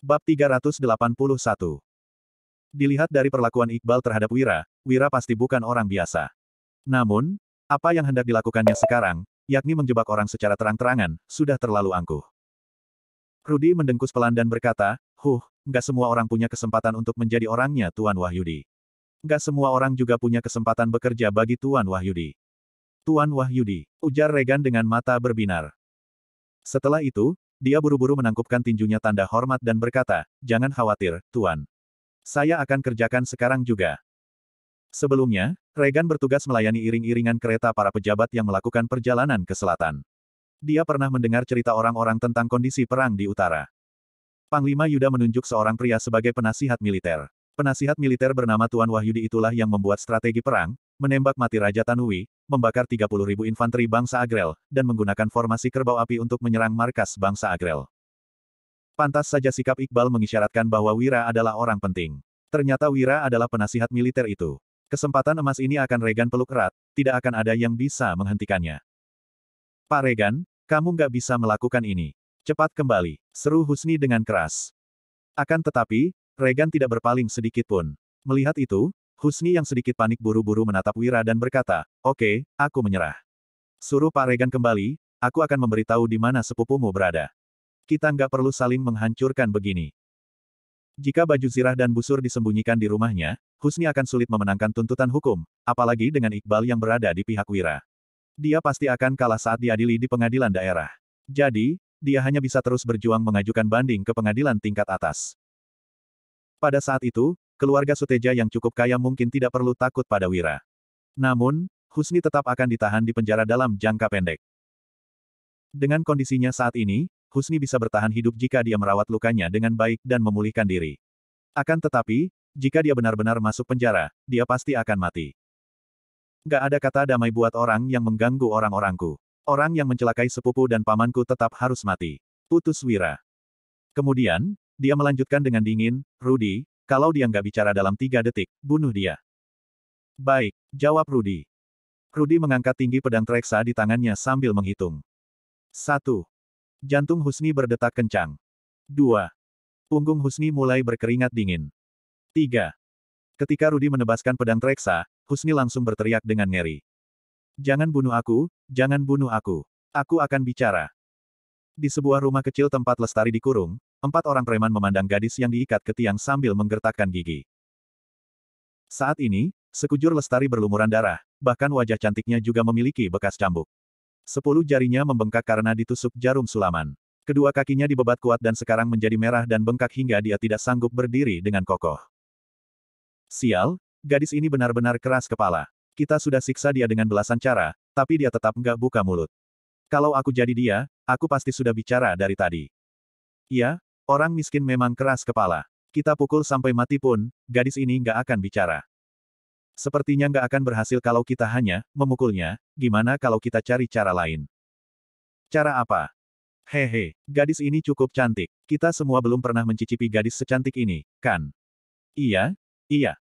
Bab 381. Dilihat dari perlakuan Iqbal terhadap Wira, Wira pasti bukan orang biasa. Namun, apa yang hendak dilakukannya sekarang, yakni menjebak orang secara terang-terangan, sudah terlalu angkuh. Rudy mendengkus pelan dan berkata, nggak semua orang punya kesempatan untuk menjadi orangnya Tuan Wahyudi. Nggak semua orang juga punya kesempatan bekerja bagi Tuan Wahyudi. Tuan Wahyudi, ujar Regan dengan mata berbinar. Setelah itu, dia buru-buru menangkupkan tinjunya tanda hormat dan berkata, jangan khawatir, Tuan. Saya akan kerjakan sekarang juga. Sebelumnya, Regan bertugas melayani iring-iringan kereta para pejabat yang melakukan perjalanan ke selatan. Dia pernah mendengar cerita orang-orang tentang kondisi perang di utara. Panglima Yuda menunjuk seorang pria sebagai penasihat militer. Penasihat militer bernama Tuan Wahyudi itulah yang membuat strategi perang, menembak mati Raja Tanui, membakar 30.000 infanteri bangsa Agrel, dan menggunakan formasi kerbau api untuk menyerang markas bangsa Agrel. Pantas saja sikap Iqbal mengisyaratkan bahwa Wira adalah orang penting. Ternyata Wira adalah penasihat militer itu. Kesempatan emas ini akan Regan peluk erat, tidak akan ada yang bisa menghentikannya. Pak Regan, kamu nggak bisa melakukan ini. Cepat kembali, seru Husni dengan keras. Akan tetapi, Regan tidak berpaling sedikit pun. Melihat itu, Husni yang sedikit panik buru-buru menatap Wira dan berkata, oke, aku menyerah. Suruh Pak Regan kembali, aku akan memberitahu di mana sepupumu berada. Kita nggak perlu saling menghancurkan begini. Jika baju zirah dan busur disembunyikan di rumahnya, Husni akan sulit memenangkan tuntutan hukum, apalagi dengan Iqbal yang berada di pihak Wira. Dia pasti akan kalah saat diadili di pengadilan daerah. Jadi, dia hanya bisa terus berjuang mengajukan banding ke pengadilan tingkat atas. Pada saat itu, keluarga Suteja yang cukup kaya mungkin tidak perlu takut pada Wira. Namun, Husni tetap akan ditahan di penjara dalam jangka pendek. Dengan kondisinya saat ini, Husni bisa bertahan hidup jika dia merawat lukanya dengan baik dan memulihkan diri. Akan tetapi, jika dia benar-benar masuk penjara, dia pasti akan mati. Gak ada kata damai buat orang yang mengganggu orang-orangku. Orang yang mencelakai sepupu dan pamanku tetap harus mati. Putus Wira. Kemudian, dia melanjutkan dengan dingin, Rudy, kalau dia nggak bicara dalam 3 detik, bunuh dia. Baik, jawab Rudy. Rudy mengangkat tinggi pedang Treksa di tangannya sambil menghitung. 1. Jantung Husni berdetak kencang. 2. Punggung Husni mulai berkeringat dingin. 3. Ketika Rudy menebaskan pedang Treksa, Husni langsung berteriak dengan ngeri. Jangan bunuh aku, jangan bunuh aku. Aku akan bicara. Di sebuah rumah kecil tempat Lestari dikurung, 4 orang preman memandang gadis yang diikat ke tiang sambil menggertakkan gigi. Saat ini, sekujur Lestari berlumuran darah, bahkan wajah cantiknya juga memiliki bekas cambuk. 10 jarinya membengkak karena ditusuk jarum sulaman. Kedua kakinya dibebat kuat dan sekarang menjadi merah dan bengkak hingga dia tidak sanggup berdiri dengan kokoh. Sial, gadis ini benar-benar keras kepala. Kita sudah siksa dia dengan belasan cara, tapi dia tetap nggak buka mulut. Kalau aku jadi dia, aku pasti sudah bicara dari tadi. Iya, orang miskin memang keras kepala. Kita pukul sampai mati pun, gadis ini nggak akan bicara. Sepertinya nggak akan berhasil kalau kita hanya memukulnya, gimana kalau kita cari cara lain? Cara apa? Hehe, gadis ini cukup cantik. Kita semua belum pernah mencicipi gadis secantik ini, kan? Iya, iya.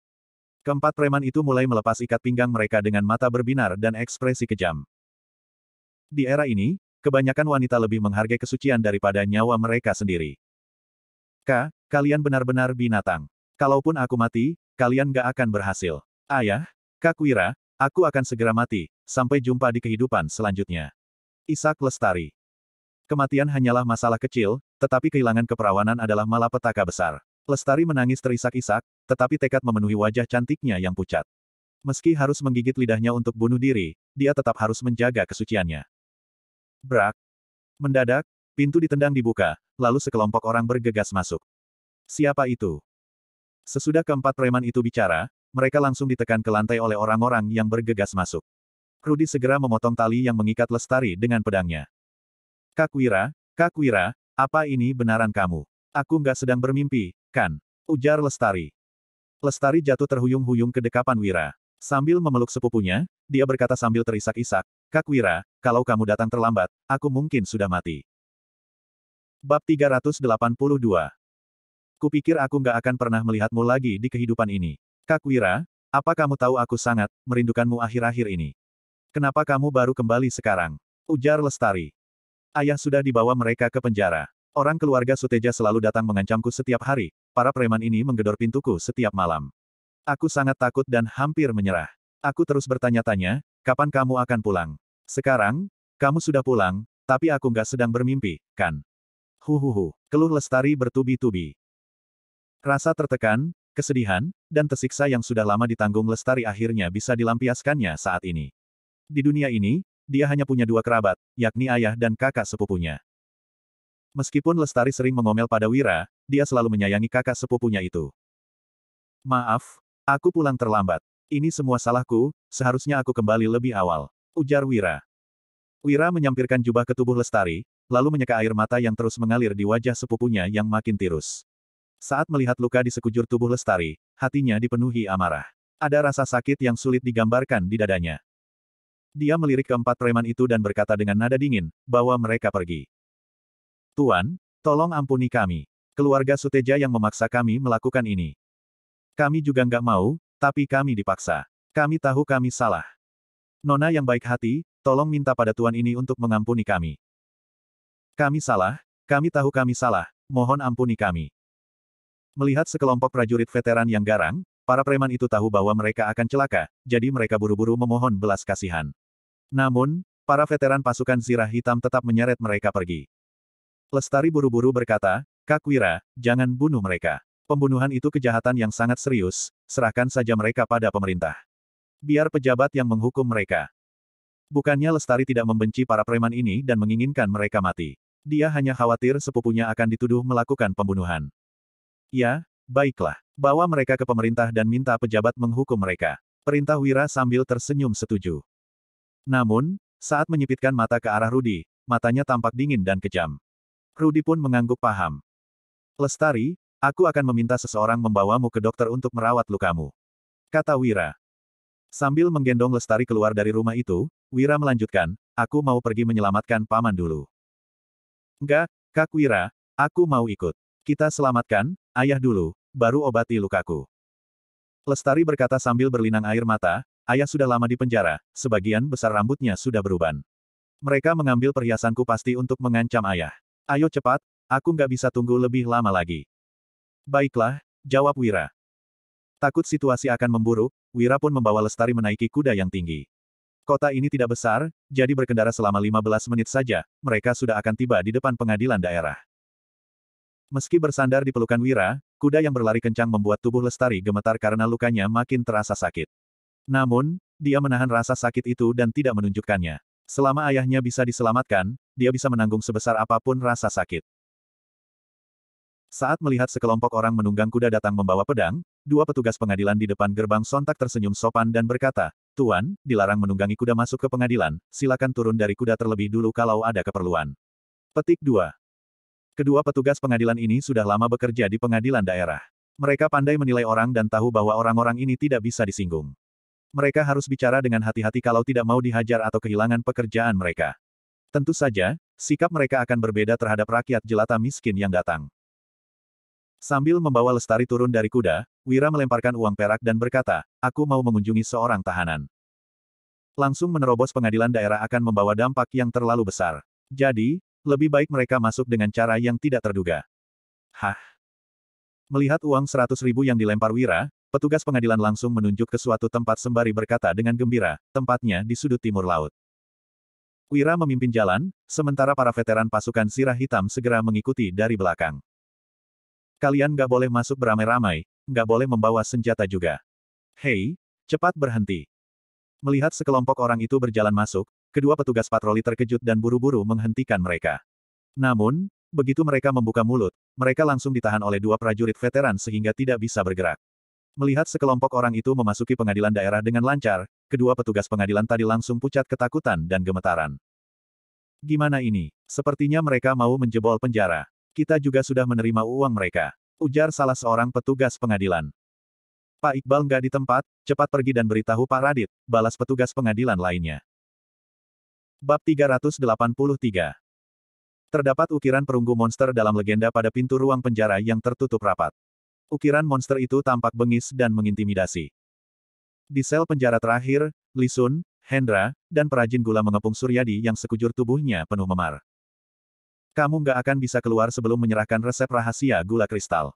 Keempat preman itu mulai melepas ikat pinggang mereka dengan mata berbinar dan ekspresi kejam. Di era ini, kebanyakan wanita lebih menghargai kesucian daripada nyawa mereka sendiri. Kalian benar-benar binatang. Kalaupun aku mati, kalian nggak akan berhasil. Ayah, Kak Wira, aku akan segera mati, sampai jumpa di kehidupan selanjutnya. Ishak Lestari. Kematian hanyalah masalah kecil, tetapi kehilangan keperawanan adalah malapetaka besar. Lestari menangis terisak-isak, tetapi tekad memenuhi wajah cantiknya yang pucat. Meski harus menggigit lidahnya untuk bunuh diri, dia tetap harus menjaga kesuciannya. Brak. Mendadak, pintu ditendang dibuka, lalu sekelompok orang bergegas masuk. Siapa itu? Sesudah keempat preman itu bicara, mereka langsung ditekan ke lantai oleh orang-orang yang bergegas masuk. Rudy segera memotong tali yang mengikat Lestari dengan pedangnya. Kak Wira, apa ini benaran kamu? Aku nggak sedang bermimpi, kan? Ujar Lestari. Lestari jatuh terhuyung-huyung ke dekapan Wira. Sambil memeluk sepupunya, dia berkata sambil terisak-isak, Kak Wira, kalau kamu datang terlambat, aku mungkin sudah mati. Bab 382. Kupikir aku nggak akan pernah melihatmu lagi di kehidupan ini. Kak Wira, apa kamu tahu aku sangat merindukanmu akhir-akhir ini? Kenapa kamu baru kembali sekarang? Ujar Lestari. Ayah sudah dibawa mereka ke penjara. Orang keluarga Suteja selalu datang mengancamku setiap hari, para preman ini menggedor pintuku setiap malam. Aku sangat takut dan hampir menyerah. Aku terus bertanya-tanya, kapan kamu akan pulang? Sekarang, kamu sudah pulang, tapi aku nggak sedang bermimpi, kan? Huhuhu, keluh Lestari bertubi-tubi. Rasa tertekan, kesedihan, dan tersiksa yang sudah lama ditanggung Lestari akhirnya bisa dilampiaskannya saat ini. Di dunia ini, dia hanya punya dua kerabat, yakni ayah dan kakak sepupunya. Meskipun Lestari sering mengomel pada Wira, dia selalu menyayangi kakak sepupunya itu. Maaf, aku pulang terlambat. Ini semua salahku, seharusnya aku kembali lebih awal, ujar Wira. Wira menyampirkan jubah ke tubuh Lestari, lalu menyeka air mata yang terus mengalir di wajah sepupunya yang makin tirus. Saat melihat luka di sekujur tubuh Lestari, hatinya dipenuhi amarah. Ada rasa sakit yang sulit digambarkan di dadanya. Dia melirik keempat preman itu dan berkata dengan nada dingin, bahwa mereka pergi. Tuan, tolong ampuni kami. Keluarga Suteja yang memaksa kami melakukan ini. Kami juga nggak mau, tapi kami dipaksa. Kami tahu kami salah. Nona yang baik hati, tolong minta pada tuan ini untuk mengampuni kami. Kami salah, kami tahu kami salah, mohon ampuni kami. Melihat sekelompok prajurit veteran yang garang, para preman itu tahu bahwa mereka akan celaka, jadi mereka buru-buru memohon belas kasihan. Namun, para veteran pasukan Zirah Hitam tetap menyeret mereka pergi. Lestari buru-buru berkata, Kak Wira, jangan bunuh mereka. Pembunuhan itu kejahatan yang sangat serius, serahkan saja mereka pada pemerintah. Biar pejabat yang menghukum mereka. Bukannya Lestari tidak membenci para preman ini dan menginginkan mereka mati. Dia hanya khawatir sepupunya akan dituduh melakukan pembunuhan. Ya, baiklah. Bawa mereka ke pemerintah dan minta pejabat menghukum mereka. Perintah Wira sambil tersenyum setuju. Namun, saat menyipitkan mata ke arah Rudi, matanya tampak dingin dan kejam. Rudi pun mengangguk paham. Lestari, aku akan meminta seseorang membawamu ke dokter untuk merawat lukamu. Kata Wira. Sambil menggendong Lestari keluar dari rumah itu, Wira melanjutkan, aku mau pergi menyelamatkan paman dulu. Enggak, Kak Wira, aku mau ikut. Kita selamatkan ayah dulu, baru obati lukaku. Lestari berkata sambil berlinang air mata, ayah sudah lama di penjara, sebagian besar rambutnya sudah beruban. Mereka mengambil perhiasanku pasti untuk mengancam ayah. Ayo cepat, aku nggak bisa tunggu lebih lama lagi. Baiklah, jawab Wira. Takut situasi akan memburuk, Wira pun membawa Lestari menaiki kuda yang tinggi. Kota ini tidak besar, jadi berkendara selama 15 menit saja, mereka sudah akan tiba di depan pengadilan daerah. Meski bersandar di pelukan Wira, kuda yang berlari kencang membuat tubuh Lestari gemetar karena lukanya makin terasa sakit. Namun, dia menahan rasa sakit itu dan tidak menunjukkannya. Selama ayahnya bisa diselamatkan, dia bisa menanggung sebesar apapun rasa sakit. Saat melihat sekelompok orang menunggang kuda datang membawa pedang, dua petugas pengadilan di depan gerbang sontak tersenyum sopan dan berkata, Tuan, dilarang menunggangi kuda masuk ke pengadilan, silakan turun dari kuda terlebih dulu kalau ada keperluan. Petik 2. Kedua petugas pengadilan ini sudah lama bekerja di pengadilan daerah. Mereka pandai menilai orang dan tahu bahwa orang-orang ini tidak bisa disinggung. Mereka harus bicara dengan hati-hati kalau tidak mau dihajar atau kehilangan pekerjaan mereka. Tentu saja, sikap mereka akan berbeda terhadap rakyat jelata miskin yang datang. Sambil membawa Lestari turun dari kuda, Wira melemparkan uang perak dan berkata, aku mau mengunjungi seorang tahanan. Langsung menerobos pengadilan daerah akan membawa dampak yang terlalu besar. Jadi, lebih baik mereka masuk dengan cara yang tidak terduga. Hah? Melihat uang 100.000 yang dilempar Wira, petugas pengadilan langsung menunjuk ke suatu tempat sembari berkata dengan gembira, tempatnya di sudut timur laut. Wira memimpin jalan, sementara para veteran pasukan Zirah Hitam segera mengikuti dari belakang. Kalian nggak boleh masuk beramai-ramai, nggak boleh membawa senjata juga. Hei, cepat berhenti. Melihat sekelompok orang itu berjalan masuk, kedua petugas patroli terkejut dan buru-buru menghentikan mereka. Namun, begitu mereka membuka mulut, mereka langsung ditahan oleh dua prajurit veteran sehingga tidak bisa bergerak. Melihat sekelompok orang itu memasuki pengadilan daerah dengan lancar, kedua petugas pengadilan tadi langsung pucat ketakutan dan gemetaran. Gimana ini? Sepertinya mereka mau menjebol penjara. Kita juga sudah menerima uang mereka, ujar salah seorang petugas pengadilan. Pak Iqbal nggak di tempat, cepat pergi dan beritahu Pak Radit, balas petugas pengadilan lainnya. Bab 383. Terdapat ukiran perunggu monster dalam legenda pada pintu ruang penjara yang tertutup rapat. Ukiran monster itu tampak bengis dan mengintimidasi. Di sel penjara terakhir, Li Sun, Hendra, dan perajin gula mengepung Suryadi yang sekujur tubuhnya penuh memar. Kamu nggak akan bisa keluar sebelum menyerahkan resep rahasia gula kristal.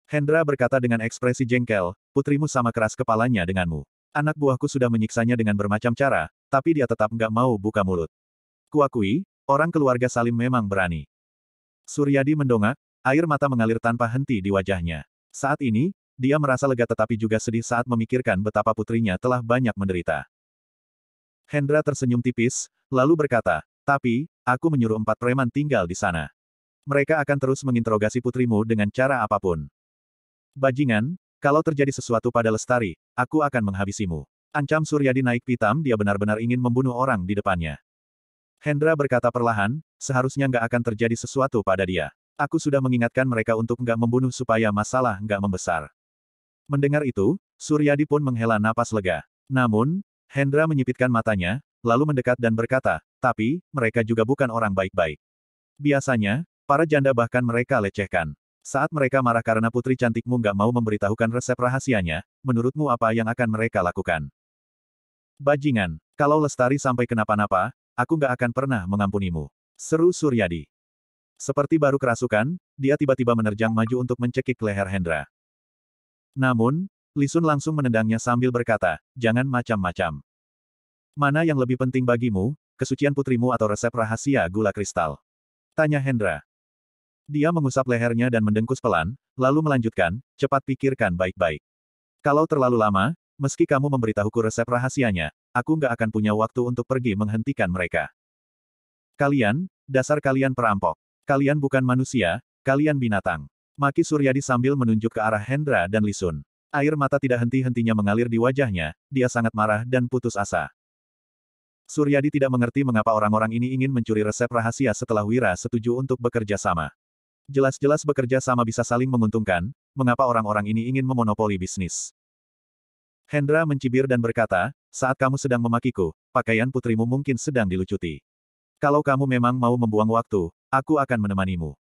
Hendra berkata dengan ekspresi jengkel, putrimu sama keras kepalanya denganmu. Anak buahku sudah menyiksanya dengan bermacam cara, tapi dia tetap nggak mau buka mulut. Kuakui, orang keluarga Salim memang berani. Suryadi mendongak, air mata mengalir tanpa henti di wajahnya. Saat ini, dia merasa lega tetapi juga sedih saat memikirkan betapa putrinya telah banyak menderita. Hendra tersenyum tipis, lalu berkata, tapi, aku menyuruh 4 preman tinggal di sana. Mereka akan terus menginterogasi putrimu dengan cara apapun. Bajingan, kalau terjadi sesuatu pada Lestari, aku akan menghabisimu. Ancam Suryadi naik pitam, dia benar-benar ingin membunuh orang di depannya. Hendra berkata perlahan, seharusnya nggak akan terjadi sesuatu pada dia. Aku sudah mengingatkan mereka untuk nggak membunuh supaya masalah nggak membesar. Mendengar itu, Suryadi pun menghela napas lega. Namun, Hendra menyipitkan matanya, lalu mendekat dan berkata, tapi, mereka juga bukan orang baik-baik. Biasanya, para janda bahkan mereka lecehkan. Saat mereka marah karena putri cantikmu nggak mau memberitahukan resep rahasianya, menurutmu apa yang akan mereka lakukan? Bajingan, kalau Lestari sampai kenapa-napa, aku nggak akan pernah mengampunimu. Seru Suryadi. Seperti baru kerasukan, dia tiba-tiba menerjang maju untuk mencekik leher Hendra. Namun, Li Sun langsung menendangnya sambil berkata, jangan macam-macam. Mana yang lebih penting bagimu, kesucian putrimu atau resep rahasia gula kristal? Tanya Hendra. Dia mengusap lehernya dan mendengkus pelan, lalu melanjutkan, cepat pikirkan baik-baik. Kalau terlalu lama, meski kamu memberitahuku resep rahasianya, aku nggak akan punya waktu untuk pergi menghentikan mereka. Kalian, dasar kalian perampok. Kalian bukan manusia, kalian binatang. Maki Suryadi sambil menunjuk ke arah Hendra dan Li Sun. Air mata tidak henti-hentinya mengalir di wajahnya, dia sangat marah dan putus asa. Suryadi tidak mengerti mengapa orang-orang ini ingin mencuri resep rahasia setelah Wira setuju untuk bekerja sama. Jelas-jelas bekerja sama bisa saling menguntungkan, mengapa orang-orang ini ingin memonopoli bisnis? Hendra mencibir dan berkata, saat kamu sedang memakiku, pakaian putrimu mungkin sedang dilucuti. Kalau kamu memang mau membuang waktu, aku akan menemanimu.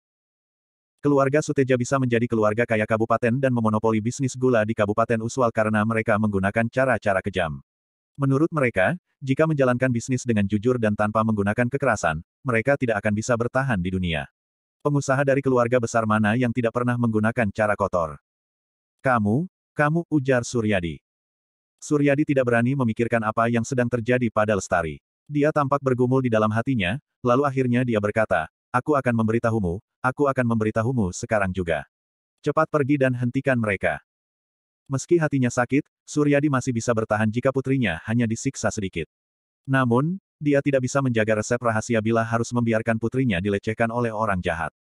Keluarga Suteja bisa menjadi keluarga kaya kabupaten dan memonopoli bisnis gula di Kabupaten Uswal karena mereka menggunakan cara-cara kejam. Menurut mereka, jika menjalankan bisnis dengan jujur dan tanpa menggunakan kekerasan, mereka tidak akan bisa bertahan di dunia. Pengusaha dari keluarga besar mana yang tidak pernah menggunakan cara kotor? Kamu, ujar Suryadi. Suryadi tidak berani memikirkan apa yang sedang terjadi pada Lestari. Dia tampak bergumul di dalam hatinya, lalu akhirnya dia berkata, aku akan memberitahumu sekarang juga. Cepat pergi dan hentikan mereka. Meski hatinya sakit, Suryadi masih bisa bertahan jika putrinya hanya disiksa sedikit. Namun, dia tidak bisa menjaga resep rahasia bila harus membiarkan putrinya dilecehkan oleh orang jahat.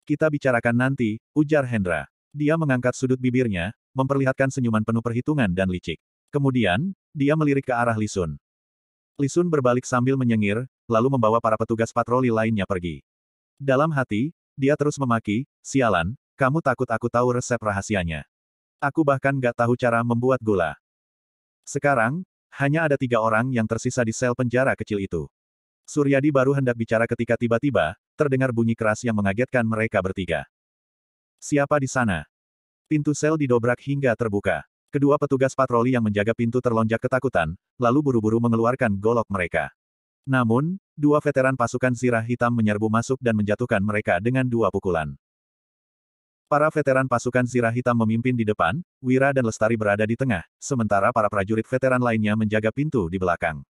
Kita bicarakan nanti, ujar Hendra. Dia mengangkat sudut bibirnya, memperlihatkan senyuman penuh perhitungan dan licik. Kemudian, dia melirik ke arah Li Sun. Li Sun berbalik sambil menyengir, lalu membawa para petugas patroli lainnya pergi. Dalam hati, dia terus memaki, sialan, kamu takut aku tahu resep rahasianya. Aku bahkan gak tahu cara membuat gula. Sekarang, hanya ada 3 orang yang tersisa di sel penjara kecil itu. Suryadi baru hendak bicara ketika tiba-tiba, terdengar bunyi keras yang mengagetkan mereka bertiga. Siapa di sana? Pintu sel didobrak hingga terbuka. Kedua petugas patroli yang menjaga pintu terlonjak ketakutan, lalu buru-buru mengeluarkan golok mereka. Namun, 2 veteran pasukan zirah hitam menyerbu masuk dan menjatuhkan mereka dengan 2 pukulan. Para veteran pasukan zirah hitam memimpin di depan, Wira dan Lestari berada di tengah, sementara para prajurit veteran lainnya menjaga pintu di belakang.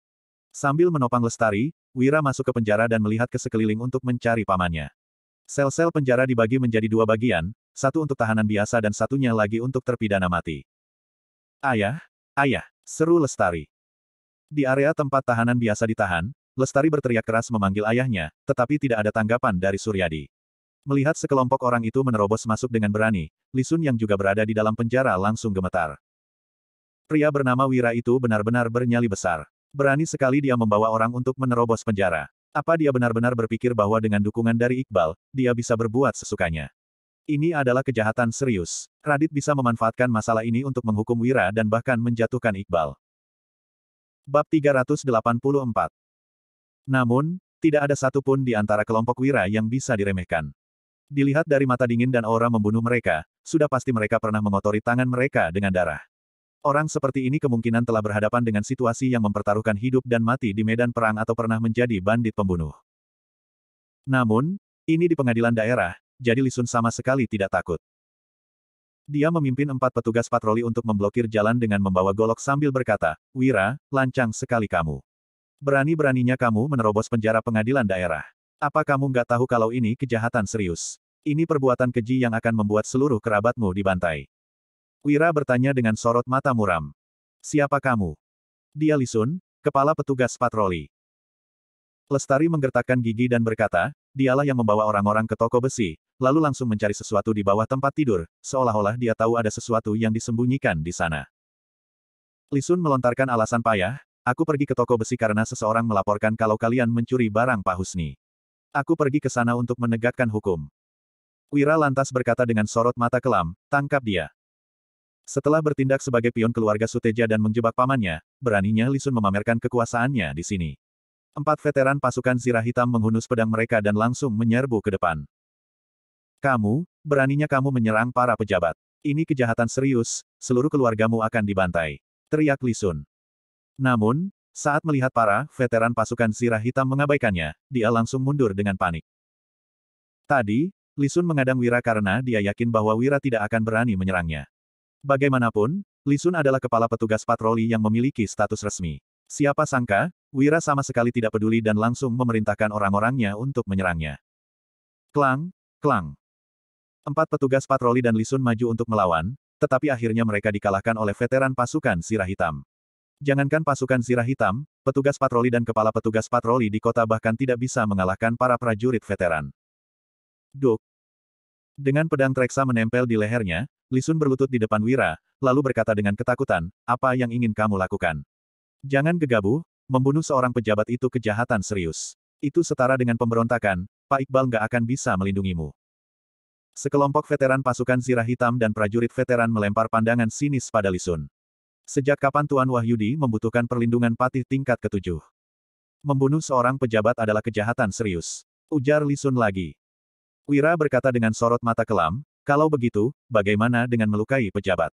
Sambil menopang Lestari, Wira masuk ke penjara dan melihat ke sekeliling untuk mencari pamannya. Sel-sel penjara dibagi menjadi 2 bagian, satu untuk tahanan biasa dan satunya lagi untuk terpidana mati. Ayah, seru Lestari. Di area tempat tahanan biasa ditahan, Lestari berteriak keras memanggil ayahnya, tetapi tidak ada tanggapan dari Suryadi. Melihat sekelompok orang itu menerobos masuk dengan berani, Li Sun yang juga berada di dalam penjara langsung gemetar. Pria bernama Wira itu benar-benar bernyali besar. Berani sekali dia membawa orang untuk menerobos penjara. Apa dia benar-benar berpikir bahwa dengan dukungan dari Iqbal, dia bisa berbuat sesukanya? Ini adalah kejahatan serius. Radit bisa memanfaatkan masalah ini untuk menghukum Wira dan bahkan menjatuhkan Iqbal. Bab 384. Namun, tidak ada satupun di antara kelompok Wira yang bisa diremehkan. Dilihat dari mata dingin dan aura membunuh mereka, sudah pasti mereka pernah mengotori tangan mereka dengan darah. Orang seperti ini kemungkinan telah berhadapan dengan situasi yang mempertaruhkan hidup dan mati di medan perang atau pernah menjadi bandit pembunuh. Namun, ini di pengadilan daerah, jadi Li Sun sama sekali tidak takut. Dia memimpin 4 petugas patroli untuk memblokir jalan dengan membawa golok sambil berkata, "Wira, lancang sekali kamu. Berani-beraninya kamu menerobos penjara pengadilan daerah. Apa kamu nggak tahu kalau ini kejahatan serius? Ini perbuatan keji yang akan membuat seluruh kerabatmu dibantai." Wira bertanya dengan sorot mata muram. "Siapa kamu?" "Dia Li Sun, kepala petugas patroli." Lestari menggertakkan gigi dan berkata, dialah yang membawa orang-orang ke toko besi, lalu langsung mencari sesuatu di bawah tempat tidur, seolah-olah dia tahu ada sesuatu yang disembunyikan di sana. Li Sun melontarkan alasan payah, "Aku pergi ke toko besi karena seseorang melaporkan kalau kalian mencuri barang Pak Husni. Aku pergi ke sana untuk menegakkan hukum." Wira lantas berkata dengan sorot mata kelam, "Tangkap dia." Setelah bertindak sebagai pion keluarga Suteja dan menjebak pamannya, beraninya Li Sun memamerkan kekuasaannya di sini. 4 veteran pasukan Zirah Hitam menghunus pedang mereka dan langsung menyerbu ke depan. "Kamu, beraninya kamu menyerang para pejabat. Ini kejahatan serius, seluruh keluargamu akan dibantai," teriak Li Sun. Namun, saat melihat para veteran pasukan Zirah Hitam mengabaikannya, dia langsung mundur dengan panik. Tadi, Li Sun mengadang Wira karena dia yakin bahwa Wira tidak akan berani menyerangnya. Bagaimanapun, Li Sun adalah kepala petugas patroli yang memiliki status resmi. Siapa sangka, Wira sama sekali tidak peduli dan langsung memerintahkan orang-orangnya untuk menyerangnya. Klang, klang. 4 petugas patroli dan Li Sun maju untuk melawan, tetapi akhirnya mereka dikalahkan oleh veteran pasukan Zirah Hitam. Jangankan pasukan Zirah Hitam, petugas patroli dan kepala petugas patroli di kota bahkan tidak bisa mengalahkan para prajurit veteran. Duk. Dengan pedang Treksa menempel di lehernya, Li Sun berlutut di depan Wira, lalu berkata dengan ketakutan, "Apa yang ingin kamu lakukan? Jangan gegabah, membunuh seorang pejabat itu kejahatan serius. Itu setara dengan pemberontakan, Pak Iqbal nggak akan bisa melindungimu." Sekelompok veteran pasukan Zirah Hitam dan prajurit veteran melempar pandangan sinis pada Li Sun. Sejak kapan Tuan Wahyudi membutuhkan perlindungan patih tingkat ke-7? Membunuh seorang pejabat adalah kejahatan serius, ujar Li Sun lagi. Wira berkata dengan sorot mata kelam, "Kalau begitu, bagaimana dengan melukai pejabat?"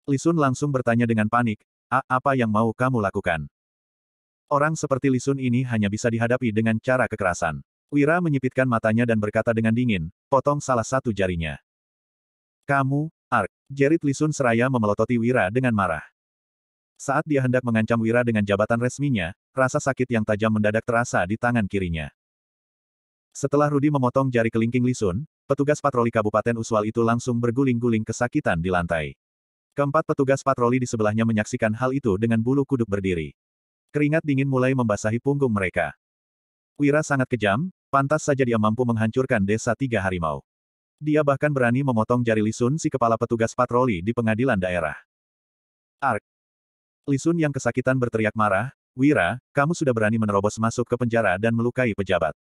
Li Sun langsung bertanya dengan panik, Apa yang mau kamu lakukan?" Orang seperti Li Sun ini hanya bisa dihadapi dengan cara kekerasan. Wira menyipitkan matanya dan berkata dengan dingin, "Potong salah satu jarinya." "Kamu, Ark," jerit Li Sun seraya memelototi Wira dengan marah. Saat dia hendak mengancam Wira dengan jabatan resminya, rasa sakit yang tajam mendadak terasa di tangan kirinya. Setelah Rudi memotong jari kelingking Li Sun, petugas patroli Kabupaten Uswal itu langsung berguling-guling kesakitan di lantai. Keempat petugas patroli di sebelahnya menyaksikan hal itu dengan bulu kuduk berdiri. Keringat dingin mulai membasahi punggung mereka. Wira sangat kejam, pantas saja dia mampu menghancurkan desa 3 harimau. Dia bahkan berani memotong jari Li Sun si kepala petugas patroli di pengadilan daerah. "Ark!" Li Sun yang kesakitan berteriak marah, "Wira, kamu sudah berani menerobos masuk ke penjara dan melukai pejabat.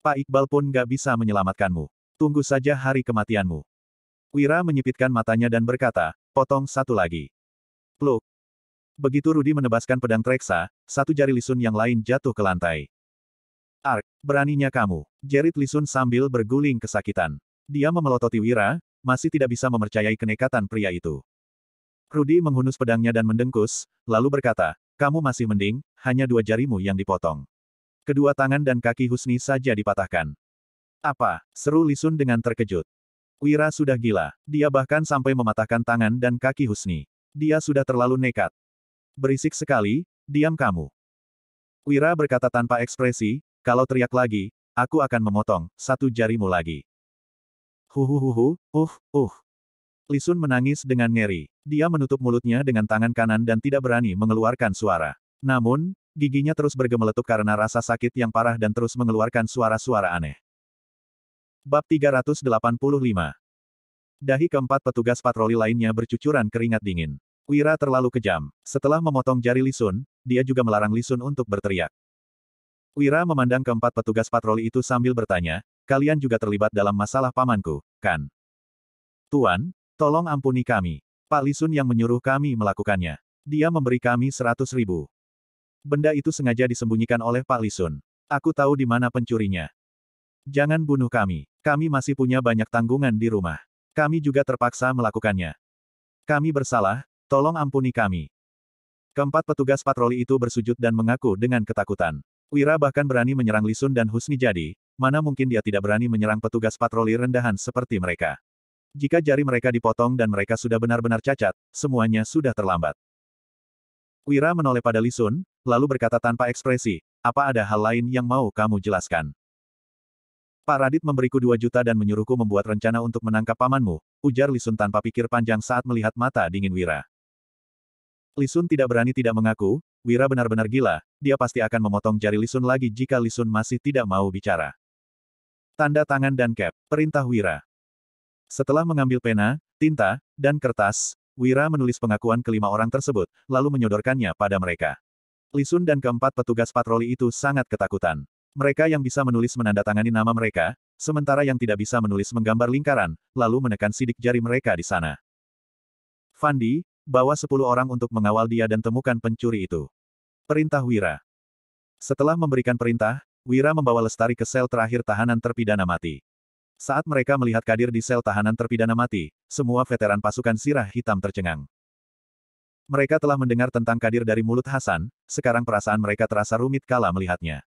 Pak Iqbal pun nggak bisa menyelamatkanmu. Tunggu saja hari kematianmu." Wira menyipitkan matanya dan berkata, "Potong satu lagi." Pluk. Begitu Rudi menebaskan pedang Treksa, satu jari Li Sun yang lain jatuh ke lantai. "Ark, beraninya kamu," jerit Li Sun sambil berguling kesakitan. Dia memelototi Wira, masih tidak bisa mempercayai kenekatan pria itu. Rudi menghunus pedangnya dan mendengkus, lalu berkata, "Kamu masih mending, hanya 2 jarimu yang dipotong. Kedua tangan dan kaki Husni saja dipatahkan." "Apa?" seru Li Sun dengan terkejut. Wira sudah gila. Dia bahkan sampai mematahkan tangan dan kaki Husni. Dia sudah terlalu nekat. "Berisik sekali, diam kamu." Wira berkata tanpa ekspresi, "Kalau teriak lagi, aku akan memotong 1 jarimu lagi." Huhuhuhu, Li Sun menangis dengan ngeri. Dia menutup mulutnya dengan tangan kanan dan tidak berani mengeluarkan suara. Namun, giginya terus bergemeletup karena rasa sakit yang parah dan terus mengeluarkan suara-suara aneh. Bab 385. Dahi keempat petugas patroli lainnya bercucuran keringat dingin. Wira terlalu kejam. Setelah memotong jari Li Sun, dia juga melarang Li Sun untuk berteriak. Wira memandang keempat petugas patroli itu sambil bertanya, "Kalian juga terlibat dalam masalah pamanku, kan?" "Tuan, tolong ampuni kami. Pak Li Sun yang menyuruh kami melakukannya. Dia memberi kami 100.000. Benda itu sengaja disembunyikan oleh Pak Li Sun. Aku tahu di mana pencurinya. Jangan bunuh kami. Kami masih punya banyak tanggungan di rumah. Kami juga terpaksa melakukannya. Kami bersalah, tolong ampuni kami." Keempat petugas patroli itu bersujud dan mengaku dengan ketakutan. Wira bahkan berani menyerang Li Sun dan Husni jadi, mana mungkin dia tidak berani menyerang petugas patroli rendahan seperti mereka. Jika jari mereka dipotong dan mereka sudah benar-benar cacat, semuanya sudah terlambat. Wira menoleh pada Li Sun, lalu berkata tanpa ekspresi, apa ada hal lain yang mau kamu jelaskan? Pak Radit memberiku 2 juta dan menyuruhku membuat rencana untuk menangkap pamanmu, ujar Li Sun tanpa pikir panjang saat melihat mata dingin Wira. Li Sun tidak berani tidak mengaku, Wira benar-benar gila, dia pasti akan memotong jari Li Sun lagi jika Li Sun masih tidak mau bicara. Tanda tangan dan cap, perintah Wira. Setelah mengambil pena, tinta, dan kertas, Wira menulis pengakuan kelima orang tersebut, lalu menyodorkannya pada mereka. Li Sun dan keempat petugas patroli itu sangat ketakutan. Mereka yang bisa menulis menandatangani nama mereka, sementara yang tidak bisa menulis menggambar lingkaran, lalu menekan sidik jari mereka di sana. Fandi, bawa 10 orang untuk mengawal dia dan temukan pencuri itu. Perintah Wira. Setelah memberikan perintah, Wira membawa Lestari ke sel terakhir tahanan terpidana mati. Saat mereka melihat Kadir di sel tahanan terpidana mati, semua veteran pasukan Sirah Hitam tercengang. Mereka telah mendengar tentang Kadir dari mulut Hasan, sekarang perasaan mereka terasa rumit kala melihatnya.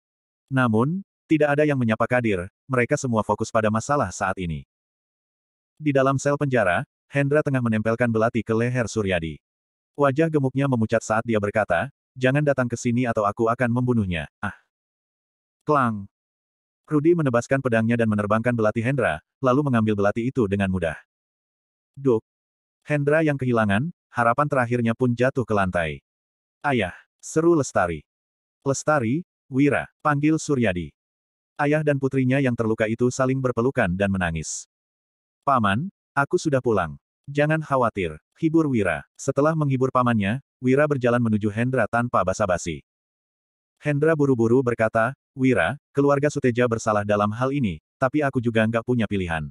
Namun, tidak ada yang menyapa Kadir, mereka semua fokus pada masalah saat ini. Di dalam sel penjara, Hendra tengah menempelkan belati ke leher Suryadi. Wajah gemuknya memucat saat dia berkata, jangan datang ke sini atau aku akan membunuhnya. Ah! Klang! Rudi menebaskan pedangnya dan menerbangkan belati Hendra, lalu mengambil belati itu dengan mudah. Duk! Hendra yang kehilangan, harapan terakhirnya pun jatuh ke lantai. Ayah! Seru Lestari. Lestari, Wira, panggil Suryadi. Ayah dan putrinya yang terluka itu saling berpelukan dan menangis. Paman, aku sudah pulang. Jangan khawatir, hibur Wira. Setelah menghibur pamannya, Wira berjalan menuju Hendra tanpa basa-basi. Hendra buru-buru berkata, Wira, keluarga Suteja bersalah dalam hal ini, tapi aku juga nggak punya pilihan.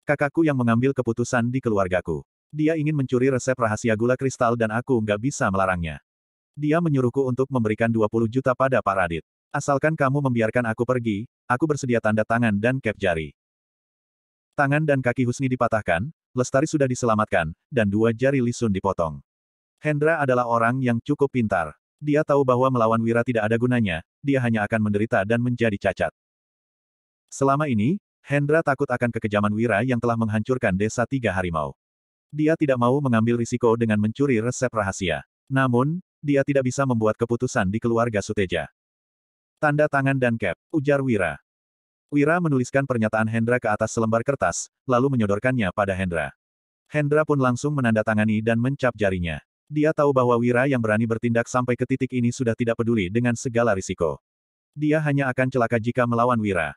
Kakakku yang mengambil keputusan di keluargaku. Dia ingin mencuri resep rahasia gula kristal dan aku nggak bisa melarangnya. Dia menyuruhku untuk memberikan 20 juta pada Pak Radit. Asalkan kamu membiarkan aku pergi, aku bersedia tanda tangan dan cap jari. Tangan dan kaki Husni dipatahkan, Lestari sudah diselamatkan, dan 2 jari Li Sun dipotong. Hendra adalah orang yang cukup pintar. Dia tahu bahwa melawan Wira tidak ada gunanya, dia hanya akan menderita dan menjadi cacat. Selama ini, Hendra takut akan kekejaman Wira yang telah menghancurkan desa 3 harimau. Dia tidak mau mengambil risiko dengan mencuri resep rahasia. Namun, dia tidak bisa membuat keputusan di keluarga Suteja. Tanda tangan dan cap, ujar Wira. Wira menuliskan pernyataan Hendra ke atas selembar kertas, lalu menyodorkannya pada Hendra. Hendra pun langsung menandatangani dan mencap jarinya. Dia tahu bahwa Wira yang berani bertindak sampai ke titik ini sudah tidak peduli dengan segala risiko. Dia hanya akan celaka jika melawan Wira.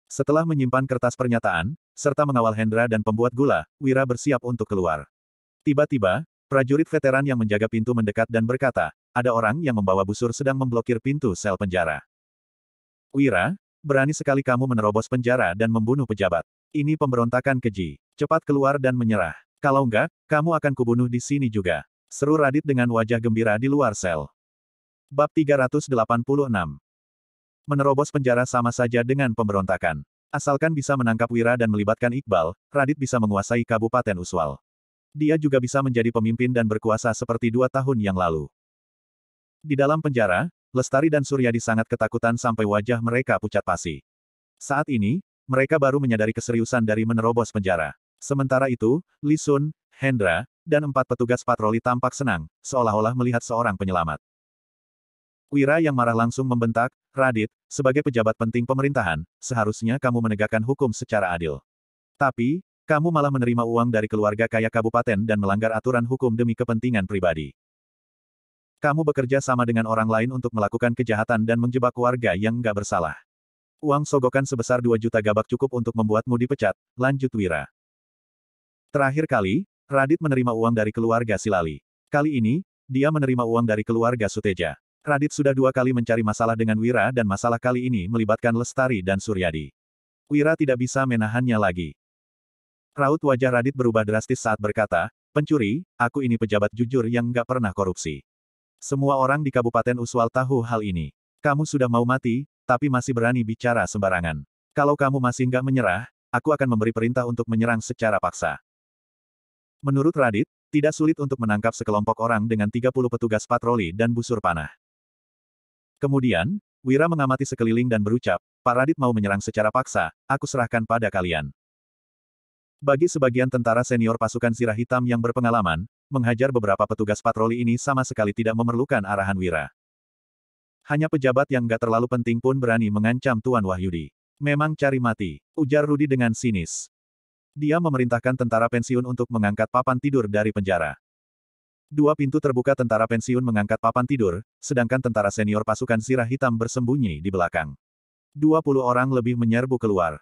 Setelah menyimpan kertas pernyataan, serta mengawal Hendra dan pembuat gula, Wira bersiap untuk keluar. Tiba-tiba, prajurit veteran yang menjaga pintu mendekat dan berkata, ada orang yang membawa busur sedang memblokir pintu sel penjara. Wira, berani sekali kamu menerobos penjara dan membunuh pejabat. Ini pemberontakan keji. Cepat keluar dan menyerah. Kalau enggak, kamu akan kubunuh di sini juga. Seru Radit dengan wajah gembira di luar sel. Bab 386. Menerobos penjara sama saja dengan pemberontakan. Asalkan bisa menangkap Wira dan melibatkan Iqbal, Radit bisa menguasai Kabupaten Uswal. Dia juga bisa menjadi pemimpin dan berkuasa seperti 2 tahun yang lalu. Di dalam penjara, Lestari dan Suryadi sangat ketakutan sampai wajah mereka pucat pasi. Saat ini, mereka baru menyadari keseriusan dari menerobos penjara. Sementara itu, Li Sun, Hendra, dan 4 petugas patroli tampak senang, seolah-olah melihat seorang penyelamat. Wira yang marah langsung membentak, Radit, sebagai pejabat penting pemerintahan, seharusnya kamu menegakkan hukum secara adil. Tapi, kamu malah menerima uang dari keluarga kaya kabupaten dan melanggar aturan hukum demi kepentingan pribadi. Kamu bekerja sama dengan orang lain untuk melakukan kejahatan dan menjebak warga yang nggak bersalah. Uang sogokan sebesar 2 juta gabak cukup untuk membuatmu dipecat, lanjut Wira. Terakhir kali, Radit menerima uang dari keluarga Silali. Kali ini, dia menerima uang dari keluarga Suteja. Radit sudah 2 kali mencari masalah dengan Wira dan masalah kali ini melibatkan Lestari dan Suryadi. Wira tidak bisa menahannya lagi. Raut wajah Radit berubah drastis saat berkata, pencuri, aku ini pejabat jujur yang nggak pernah korupsi. Semua orang di Kabupaten Uswal tahu hal ini. Kamu sudah mau mati, tapi masih berani bicara sembarangan. Kalau kamu masih nggak menyerah, aku akan memberi perintah untuk menyerang secara paksa. Menurut Radit, tidak sulit untuk menangkap sekelompok orang dengan 30 petugas patroli dan busur panah. Kemudian, Wira mengamati sekeliling dan berucap, Pak Radit mau menyerang secara paksa, aku serahkan pada kalian. Bagi sebagian tentara senior pasukan Zirah Hitam yang berpengalaman, menghajar beberapa petugas patroli ini sama sekali tidak memerlukan arahan Wira. Hanya pejabat yang nggak terlalu penting pun berani mengancam Tuan Wahyudi. Memang cari mati, ujar Rudi dengan sinis. Dia memerintahkan tentara pensiun untuk mengangkat papan tidur dari penjara. Dua pintu terbuka tentara pensiun mengangkat papan tidur, sedangkan tentara senior pasukan Zirah Hitam bersembunyi di belakang. 20 orang lebih menyerbu keluar.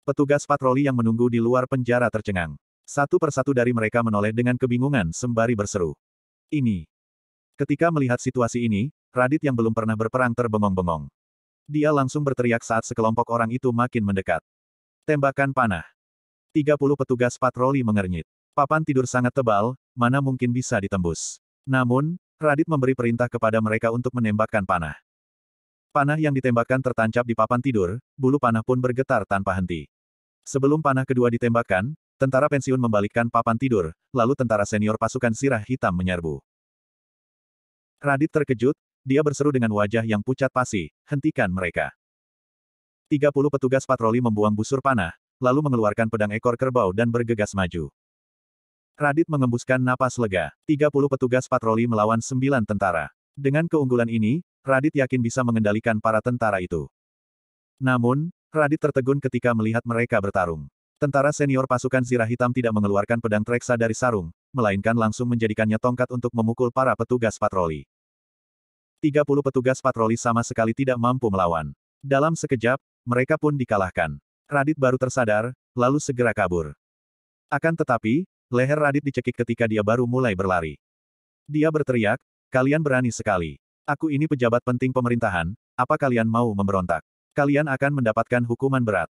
Petugas patroli yang menunggu di luar penjara tercengang. Satu persatu dari mereka menoleh dengan kebingungan sembari berseru. Ini. Ketika melihat situasi ini, Radit yang belum pernah berperang terbengong-bengong. Dia langsung berteriak saat sekelompok orang itu makin mendekat. Tembakan panah. 30 petugas patroli mengernyit. Papan tidur sangat tebal, mana mungkin bisa ditembus. Namun, Radit memberi perintah kepada mereka untuk menembakkan panah. Panah yang ditembakkan tertancap di papan tidur, bulu panah pun bergetar tanpa henti. Sebelum panah kedua ditembakkan, tentara pensiun membalikkan papan tidur, lalu tentara senior pasukan Zirah Hitam menyerbu. Radit terkejut, dia berseru dengan wajah yang pucat pasi, hentikan mereka. 30 petugas patroli membuang busur panah, lalu mengeluarkan pedang ekor kerbau dan bergegas maju. Radit mengembuskan napas lega. 30 petugas patroli melawan 9 tentara. Dengan keunggulan ini, Radit yakin bisa mengendalikan para tentara itu. Namun, Radit tertegun ketika melihat mereka bertarung. Tentara senior pasukan Zirah Hitam tidak mengeluarkan pedang treksa dari sarung, melainkan langsung menjadikannya tongkat untuk memukul para petugas patroli. 30 petugas patroli sama sekali tidak mampu melawan. Dalam sekejap, mereka pun dikalahkan. Radit baru tersadar, lalu segera kabur. Akan tetapi, leher Radit dicekik ketika dia baru mulai berlari. Dia berteriak, kalian berani sekali. Aku ini pejabat penting pemerintahan, apa kalian mau memberontak? Kalian akan mendapatkan hukuman berat.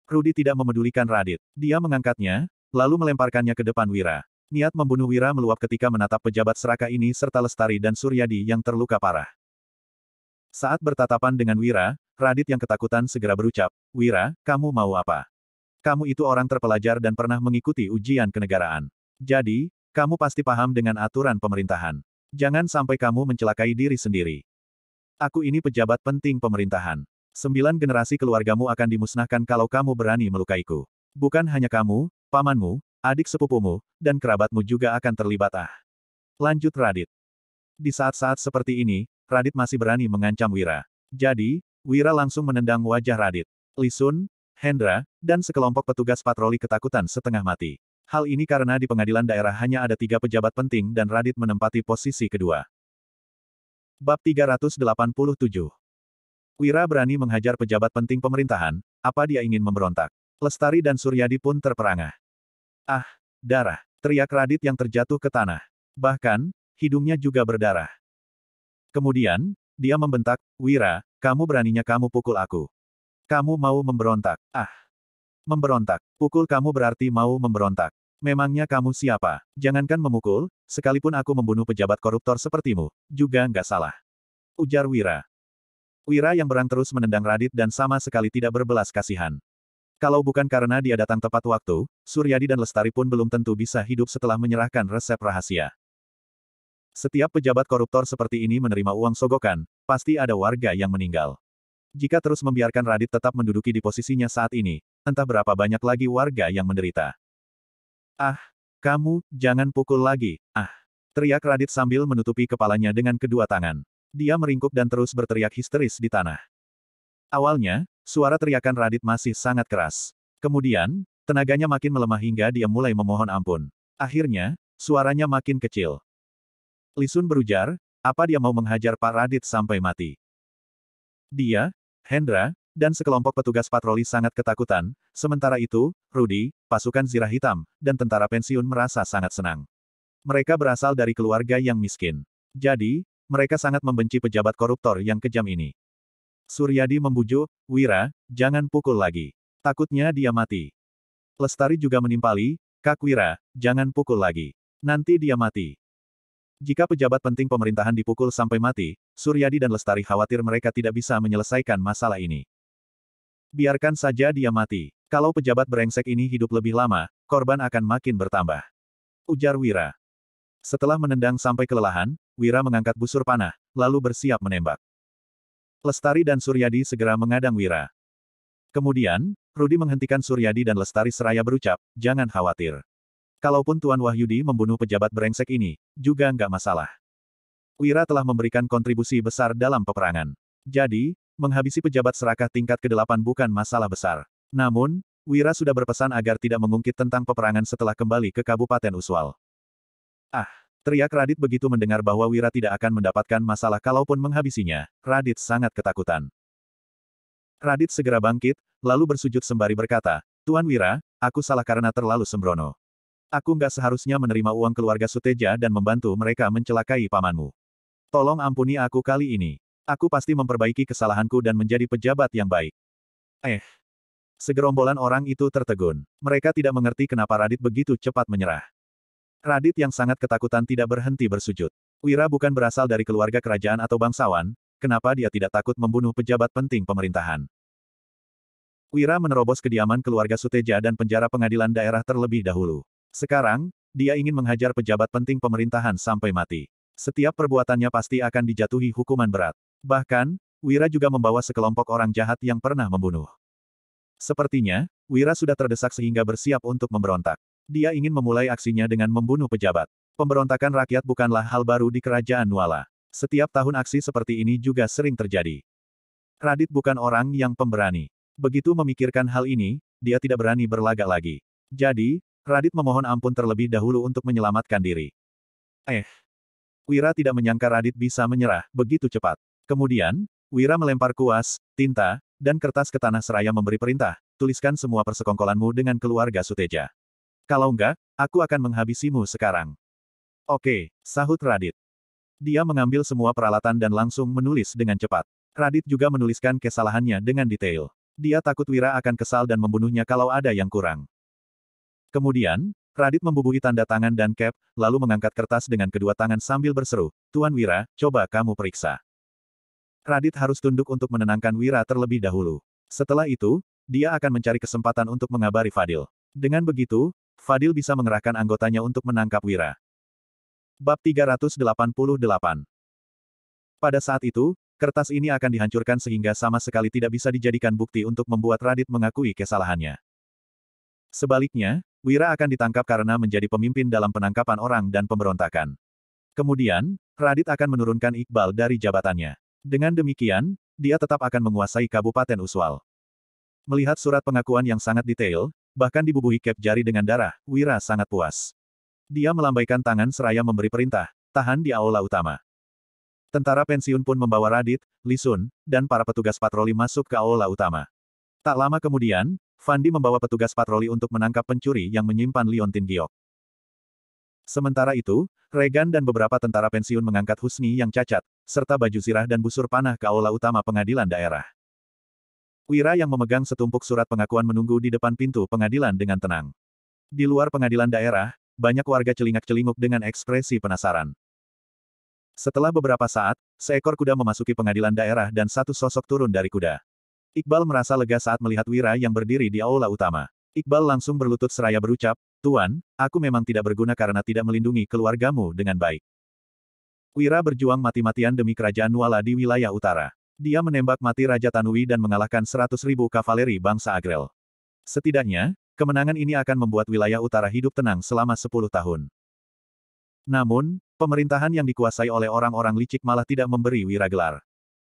Rudi tidak memedulikan Radit. Dia mengangkatnya, lalu melemparkannya ke depan Wira. Niat membunuh Wira meluap ketika menatap pejabat serakah ini serta Lestari dan Suryadi yang terluka parah. Saat bertatapan dengan Wira, Radit yang ketakutan segera berucap, Wira, kamu mau apa? Kamu itu orang terpelajar dan pernah mengikuti ujian kenegaraan. Jadi, kamu pasti paham dengan aturan pemerintahan. Jangan sampai kamu mencelakai diri sendiri. Aku ini pejabat penting pemerintahan. 9 generasi keluargamu akan dimusnahkan kalau kamu berani melukaiku. Bukan hanya kamu, pamanmu, adik sepupumu, dan kerabatmu juga akan terlibat. Lanjut Radit. Di saat-saat seperti ini, Radit masih berani mengancam Wira. Jadi, Wira langsung menendang wajah Radit. Li Sun, Hendra, dan sekelompok petugas patroli ketakutan setengah mati. Hal ini karena di pengadilan daerah hanya ada 3 pejabat penting dan Radit menempati posisi kedua. Bab 387. Wira berani menghajar pejabat penting pemerintahan, apa dia ingin memberontak? Lestari dan Suryadi pun terperangah. Ah, darah! Teriak Radit yang terjatuh ke tanah. Bahkan, hidungnya juga berdarah. Kemudian, dia membentak, Wira, kamu beraninya kamu pukul aku. Kamu mau memberontak? Ah! Memberontak. Pukul kamu berarti mau memberontak. Memangnya kamu siapa? Jangankan memukul, sekalipun aku membunuh pejabat koruptor sepertimu, juga nggak salah. Ujar Wira. Wira yang berang terus menendang Radit dan sama sekali tidak berbelas kasihan. Kalau bukan karena dia datang tepat waktu, Suryadi dan Lestari pun belum tentu bisa hidup setelah menyerahkan resep rahasia. Setiap pejabat koruptor seperti ini menerima uang sogokan, pasti ada warga yang meninggal. Jika terus membiarkan Radit tetap menduduki di posisinya saat ini, entah berapa banyak lagi warga yang menderita. Ah, kamu, jangan pukul lagi, ah! Teriak Radit sambil menutupi kepalanya dengan kedua tangan. Dia meringkuk dan terus berteriak histeris di tanah. Awalnya, suara teriakan Radit masih sangat keras. Kemudian, tenaganya makin melemah hingga dia mulai memohon ampun. Akhirnya, suaranya makin kecil. Li Sun berujar, apa dia mau menghajar Pak Radit sampai mati? Dia, Hendra, dan sekelompok petugas patroli sangat ketakutan, sementara itu, Rudi, pasukan Zirah Hitam, dan tentara pensiun merasa sangat senang. Mereka berasal dari keluarga yang miskin. Jadi, mereka sangat membenci pejabat koruptor yang kejam ini. Suryadi membujuk, Wira, jangan pukul lagi. Takutnya dia mati. Lestari juga menimpali, Kak Wira, jangan pukul lagi. Nanti dia mati. Jika pejabat penting pemerintahan dipukul sampai mati, Suryadi dan Lestari khawatir mereka tidak bisa menyelesaikan masalah ini. Biarkan saja dia mati. Kalau pejabat brengsek ini hidup lebih lama, korban akan makin bertambah. Ujar Wira. Setelah menendang sampai kelelahan, Wira mengangkat busur panah, lalu bersiap menembak. Lestari dan Suryadi segera mengadang Wira. Kemudian, Rudi menghentikan Suryadi dan Lestari seraya berucap, jangan khawatir. Kalaupun Tuan Wahyudi membunuh pejabat brengsek ini, juga nggak masalah. Wira telah memberikan kontribusi besar dalam peperangan. Jadi, menghabisi pejabat serakah tingkat ke-8 bukan masalah besar. Namun, Wira sudah berpesan agar tidak mengungkit tentang peperangan setelah kembali ke Kabupaten Uswal. Ah! Teriak Radit begitu mendengar bahwa Wira tidak akan mendapatkan masalah kalaupun menghabisinya. Radit sangat ketakutan. Radit segera bangkit, lalu bersujud sembari berkata, Tuan Wira, aku salah karena terlalu sembrono. Aku nggak seharusnya menerima uang keluarga Suteja dan membantu mereka mencelakai pamanmu. Tolong ampuni aku kali ini. Aku pasti memperbaiki kesalahanku dan menjadi pejabat yang baik. Segerombolan orang itu tertegun. Mereka tidak mengerti kenapa Radit begitu cepat menyerah. Radit yang sangat ketakutan tidak berhenti bersujud. Wira bukan berasal dari keluarga kerajaan atau bangsawan, kenapa dia tidak takut membunuh pejabat penting pemerintahan? Wira menerobos kediaman keluarga Suteja dan penjara pengadilan daerah terlebih dahulu. Sekarang, dia ingin menghajar pejabat penting pemerintahan sampai mati. Setiap perbuatannya pasti akan dijatuhi hukuman berat. Bahkan, Wira juga membawa sekelompok orang jahat yang pernah membunuh. Sepertinya, Wira sudah terdesak sehingga bersiap untuk memberontak. Dia ingin memulai aksinya dengan membunuh pejabat. Pemberontakan rakyat bukanlah hal baru di kerajaan Nuala. Setiap tahun aksi seperti ini juga sering terjadi. Radit bukan orang yang pemberani. Begitu memikirkan hal ini, dia tidak berani berlagak lagi. Jadi, Radit memohon ampun terlebih dahulu untuk menyelamatkan diri. Wira tidak menyangka Radit bisa menyerah begitu cepat. Kemudian, Wira melempar kuas, tinta, dan kertas ke tanah seraya memberi perintah, tuliskan semua persekongkolanmu dengan keluarga Suteja. Kalau enggak, aku akan menghabisimu sekarang. Oke, sahut Radit. Dia mengambil semua peralatan dan langsung menulis dengan cepat. Radit juga menuliskan kesalahannya dengan detail. Dia takut Wira akan kesal dan membunuhnya kalau ada yang kurang. Kemudian, Radit membubuhi tanda tangan dan cap, lalu mengangkat kertas dengan kedua tangan sambil berseru, Tuan Wira, coba kamu periksa. Radit harus tunduk untuk menenangkan Wira terlebih dahulu. Setelah itu, dia akan mencari kesempatan untuk mengabari Fadil. Dengan begitu, Fadil bisa mengerahkan anggotanya untuk menangkap Wira. Bab 388. Pada saat itu, kertas ini akan dihancurkan sehingga sama sekali tidak bisa dijadikan bukti untuk membuat Radit mengakui kesalahannya. Sebaliknya, Wira akan ditangkap karena menjadi pemimpin dalam penangkapan orang dan pemberontakan. Kemudian, Radit akan menurunkan Iqbal dari jabatannya. Dengan demikian, dia tetap akan menguasai Kabupaten Uswal. Melihat surat pengakuan yang sangat detail, bahkan dibubuhi cap jari dengan darah, Wira sangat puas. Dia melambaikan tangan seraya memberi perintah, tahan di aula utama. Tentara pensiun pun membawa Radit, Li Sun, dan para petugas patroli masuk ke aula utama. Tak lama kemudian, Fandi membawa petugas patroli untuk menangkap pencuri yang menyimpan Liontin Giok. Sementara itu, Regan dan beberapa tentara pensiun mengangkat Husni yang cacat, serta baju zirah dan busur panah ke aula utama pengadilan daerah. Wira yang memegang setumpuk surat pengakuan menunggu di depan pintu pengadilan dengan tenang. Di luar pengadilan daerah, banyak warga celingak-celinguk dengan ekspresi penasaran. Setelah beberapa saat, seekor kuda memasuki pengadilan daerah dan satu sosok turun dari kuda. Iqbal merasa lega saat melihat Wira yang berdiri di aula utama. Iqbal langsung berlutut seraya berucap, Tuan, aku memang tidak berguna karena tidak melindungi keluargamu dengan baik. Wira berjuang mati-matian demi kerajaan Nuala di wilayah utara. Dia menembak mati Raja Tanui dan mengalahkan 100.000 kavaleri bangsa Agrel. Setidaknya, kemenangan ini akan membuat wilayah utara hidup tenang selama 10 tahun. Namun, pemerintahan yang dikuasai oleh orang-orang licik malah tidak memberi Wira gelar.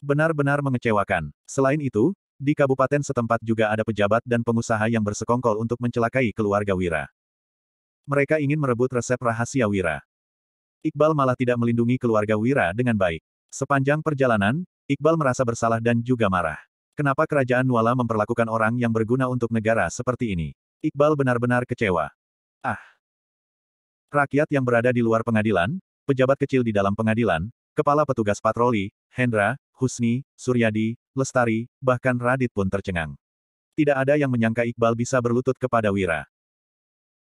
Benar-benar mengecewakan. Selain itu, di kabupaten setempat juga ada pejabat dan pengusaha yang bersekongkol untuk mencelakai keluarga Wira. Mereka ingin merebut resep rahasia Wira. Iqbal malah tidak melindungi keluarga Wira dengan baik. Sepanjang perjalanan, Iqbal merasa bersalah dan juga marah. Kenapa kerajaan Nuala memperlakukan orang yang berguna untuk negara seperti ini? Iqbal benar-benar kecewa. Rakyat yang berada di luar pengadilan, pejabat kecil di dalam pengadilan, kepala petugas patroli, Hendra, Husni, Suryadi, Lestari, bahkan Radit pun tercengang. Tidak ada yang menyangka Iqbal bisa berlutut kepada Wira.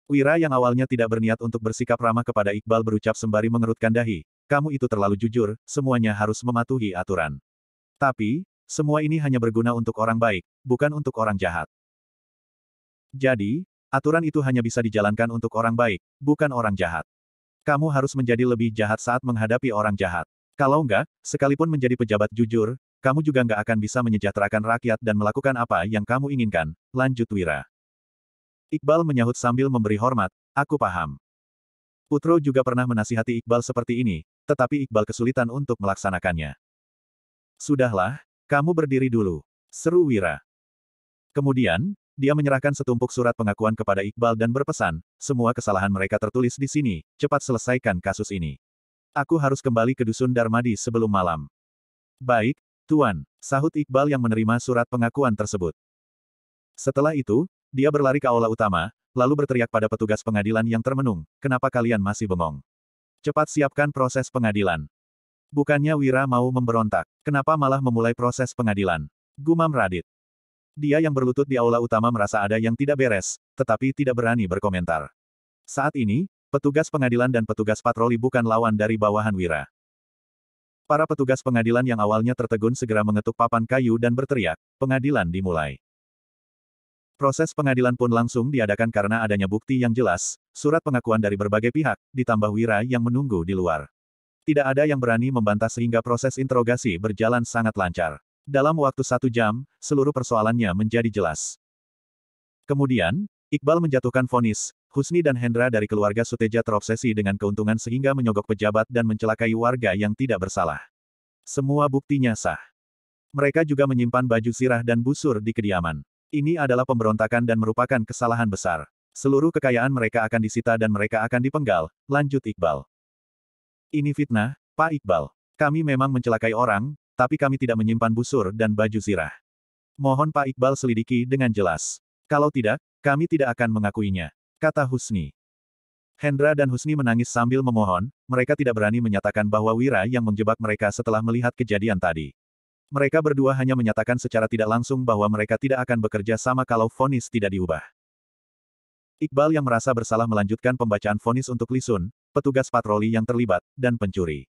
Wira yang awalnya tidak berniat untuk bersikap ramah kepada Iqbal berucap sembari mengerutkan dahi, kamu itu terlalu jujur, semuanya harus mematuhi aturan. Tapi, semua ini hanya berguna untuk orang baik, bukan untuk orang jahat. Jadi, aturan itu hanya bisa dijalankan untuk orang baik, bukan orang jahat. Kamu harus menjadi lebih jahat saat menghadapi orang jahat. Kalau enggak, sekalipun menjadi pejabat jujur, kamu juga nggak akan bisa menyejahterakan rakyat dan melakukan apa yang kamu inginkan, lanjut Wira. Iqbal menyahut sambil memberi hormat, aku paham. Putro juga pernah menasihati Iqbal seperti ini, tetapi Iqbal kesulitan untuk melaksanakannya. Sudahlah, kamu berdiri dulu, seru Wira. Kemudian, dia menyerahkan setumpuk surat pengakuan kepada Iqbal dan berpesan, semua kesalahan mereka tertulis di sini, cepat selesaikan kasus ini. Aku harus kembali ke Dusun Darmadi sebelum malam. Baik, Tuan, sahut Iqbal yang menerima surat pengakuan tersebut. Setelah itu, dia berlari ke aula utama, lalu berteriak pada petugas pengadilan yang termenung, kenapa kalian masih bengong? Cepat siapkan proses pengadilan. Bukannya Wira mau memberontak, kenapa malah memulai proses pengadilan? Gumam Radit. Dia yang berlutut di aula utama merasa ada yang tidak beres, tetapi tidak berani berkomentar. Saat ini, petugas pengadilan dan petugas patroli bukan lawan dari bawahan Wira. Para petugas pengadilan yang awalnya tertegun segera mengetuk papan kayu dan berteriak, pengadilan dimulai. Proses pengadilan pun langsung diadakan karena adanya bukti yang jelas, surat pengakuan dari berbagai pihak, ditambah Wira yang menunggu di luar. Tidak ada yang berani membantah sehingga proses interogasi berjalan sangat lancar. Dalam waktu 1 jam, seluruh persoalannya menjadi jelas. Kemudian, Iqbal menjatuhkan vonis, Husni dan Hendra dari keluarga Suteja terobsesi dengan keuntungan sehingga menyogok pejabat dan mencelakai warga yang tidak bersalah. Semua buktinya sah. Mereka juga menyimpan baju zirah dan busur di kediaman. Ini adalah pemberontakan dan merupakan kesalahan besar. Seluruh kekayaan mereka akan disita dan mereka akan dipenggal, lanjut Iqbal. Ini fitnah, Pak Iqbal. Kami memang mencelakai orang, tapi kami tidak menyimpan busur dan baju zirah. Mohon Pak Iqbal selidiki dengan jelas. Kalau tidak, kami tidak akan mengakuinya, kata Husni. Hendra dan Husni menangis sambil memohon, mereka tidak berani menyatakan bahwa Wira yang menjebak mereka setelah melihat kejadian tadi. Mereka berdua hanya menyatakan secara tidak langsung bahwa mereka tidak akan bekerja sama kalau vonis tidak diubah. Iqbal yang merasa bersalah melanjutkan pembacaan vonis untuk Lisun, petugas patroli yang terlibat, dan pencuri.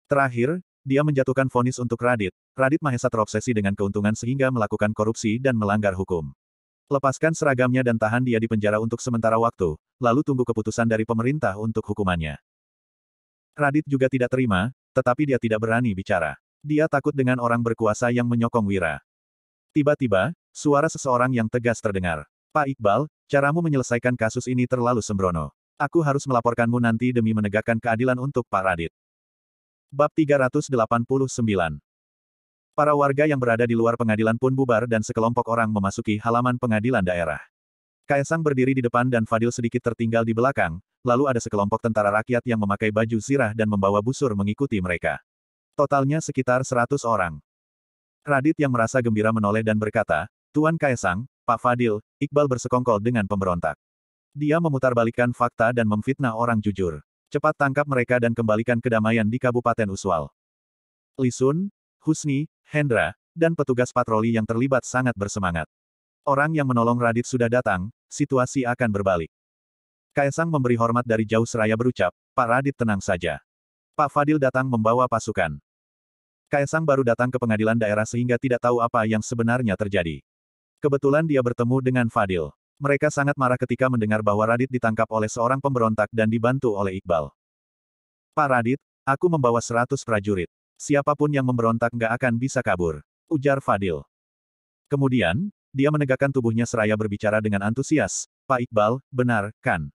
Terakhir, dia menjatuhkan vonis untuk Radit. Radit Mahesa terobsesi dengan keuntungan sehingga melakukan korupsi dan melanggar hukum. Lepaskan seragamnya dan tahan dia di penjara untuk sementara waktu, lalu tunggu keputusan dari pemerintah untuk hukumannya. Radit juga tidak terima, tetapi dia tidak berani bicara. Dia takut dengan orang berkuasa yang menyokong Wira. Tiba-tiba, suara seseorang yang tegas terdengar. Pak Iqbal, caramu menyelesaikan kasus ini terlalu sembrono. Aku harus melaporkanmu nanti demi menegakkan keadilan untuk Pak Radit. Bab 389. Para warga yang berada di luar pengadilan pun bubar dan sekelompok orang memasuki halaman pengadilan daerah. Kaisang berdiri di depan dan Fadil sedikit tertinggal di belakang, lalu ada sekelompok tentara rakyat yang memakai baju zirah dan membawa busur mengikuti mereka. Totalnya sekitar 100 orang. Radit yang merasa gembira menoleh dan berkata, Tuan Kaisang, Pak Fadil, Iqbal bersekongkol dengan pemberontak. Dia memutarbalikkan fakta dan memfitnah orang jujur. Cepat tangkap mereka dan kembalikan kedamaian di Kabupaten Uswal. Lisun, Husni, Hendra, dan petugas patroli yang terlibat sangat bersemangat. Orang yang menolong Radit sudah datang, situasi akan berbalik. Kaisang memberi hormat dari jauh seraya berucap, Pak Radit tenang saja. Pak Fadil datang membawa pasukan. Kaisang baru datang ke pengadilan daerah sehingga tidak tahu apa yang sebenarnya terjadi. Kebetulan dia bertemu dengan Fadil. Mereka sangat marah ketika mendengar bahwa Radit ditangkap oleh seorang pemberontak dan dibantu oleh Iqbal. Pak Radit, aku membawa 100 prajurit. Siapapun yang memberontak nggak akan bisa kabur, ujar Fadil. Kemudian, dia menegakkan tubuhnya seraya berbicara dengan antusias, Pak Iqbal, benar, kan?